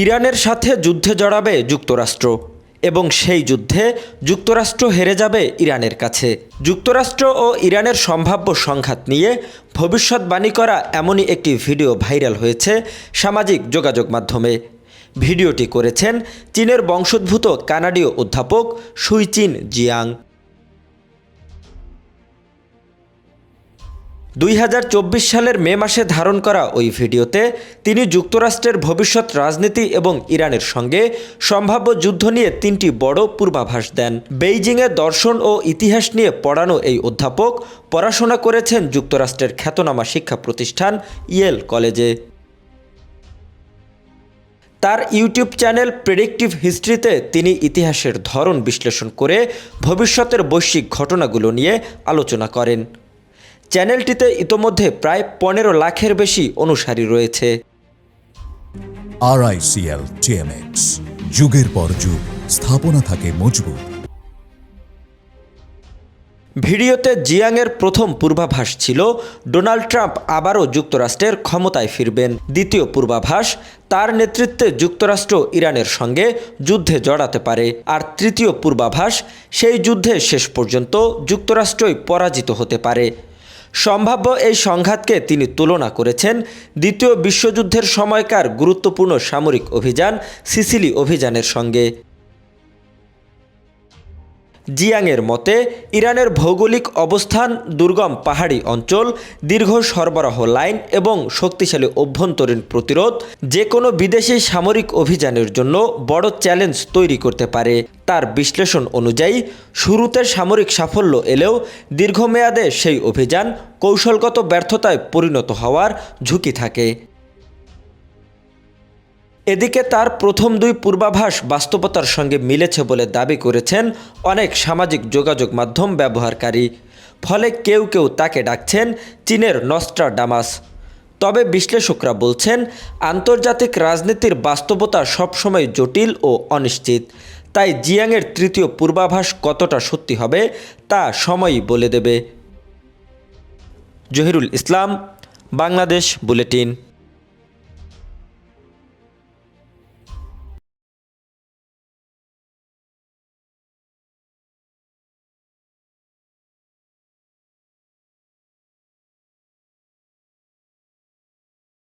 ইরানের সাথে যুদ্ধে জড়াবে যুক্তরাষ্ট্র এবং সেই যুদ্ধে যুক্তরাষ্ট্র হেরে যাবে ইরানের কাছে। যুক্তরাষ্ট্র ও ইরানের সম্ভাব্য সংঘাত নিয়ে ভবিষ্যৎবাণী করা এমনই একটি ভিডিও ভাইরাল হয়েছে সামাজিক যোগাযোগ মাধ্যমে। ভিডিওটি করেছেন চীনের বংশোদ্ভূত কানাডীয় অধ্যাপক সুইচিন জিয়াং। 2024 সালের মে মাসে ধারণ করা ওই ভিডিওতে তিনি যুক্তরাষ্ট্রের ভবিষ্যৎ রাজনীতি এবং ইরানের সঙ্গে সম্ভাব্য যুদ্ধ নিয়ে 3টি বড় পূর্বাভাস দেন। বেইজিংয়ে দর্শন ও ইতিহাস নিয়ে পড়ানো এই অধ্যাপক পড়াশোনা করেছেন যুক্তরাষ্ট্রের খ্যাতনামা শিক্ষা প্রতিষ্ঠান ইয়েল কলেজে। তার ইউটিউব চ্যানেল প্রেডিক্টিভ হিস্ট্রিতে তিনি ইতিহাসের ধরন বিশ্লেষণ করে ভবিষ্যতের বৈশ্বিক ঘটনাগুলো নিয়ে আলোচনা করেন। চ্যানেলটিতে ইতোমধ্যে প্রায় 15 লাখের বেশি অনুসারী রয়েছে। RICL TMX, যুগের পর যুগ স্থাপনা থাকে মজবুত। ভিডিওতে জিয়াংয়ের প্রথম পূর্বাভাস ছিল ডোনাল্ড ট্রাম্প আবারও যুক্তরাষ্ট্রের ক্ষমতায় ফিরবেন। দ্বিতীয় পূর্বাভাস, তার নেতৃত্বে যুক্তরাষ্ট্র ইরানের সঙ্গে যুদ্ধে জড়াতে পারে। আর তৃতীয় পূর্বাভাস, সেই যুদ্ধে শেষ পর্যন্ত যুক্তরাষ্ট্রই পরাজিত হতে পারে। সম্ভাব্য এই সংঘাতকে তিনি তুলনা করেছেন দ্বিতীয় বিশ্বযুদ্ধের সময়কার গুরুত্বপূর্ণ সামরিক অভিযান সিসিলি অভিযানের সঙ্গে। জিয়াংয়ের মতে ইরানের ভৌগোলিক অবস্থান, দুর্গম পাহাড়ি অঞ্চল, দীর্ঘ সরবরাহ লাইন এবং শক্তিশালী অভ্যন্তরীণ প্রতিরোধ যে কোনো বিদেশি সামরিক অভিযানের জন্য বড় চ্যালেঞ্জ তৈরি করতে পারে। তার বিশ্লেষণ অনুযায়ী শুরুতে সামরিক সাফল্য এলেও দীর্ঘমেয়াদে সেই অভিযান কৌশলগত ব্যর্থতায় পরিণত হওয়ার ঝুঁকি থাকে। এদিকে তার প্রথম 2 পূর্বাভাস বাস্তবতার সঙ্গে মিলেছে বলে দাবি করেছেন অনেক সামাজিক যোগাযোগ মাধ্যম ব্যবহারকারী। ফলে কেউ কেউ তাকে ডাকছেন চীনের নস্ট্রাডামাস। তবে বিশ্লেষকরা বলছেন আন্তর্জাতিক রাজনীতির বাস্তবতা সবসময় জটিল ও অনিশ্চিত। তাই জিয়াংয়ের তৃতীয় পূর্বাভাস কতটা সত্যি হবে তা সময়ই বলে দেবে। জহিরুল ইসলাম, বাংলাদেশ বুলেটিন।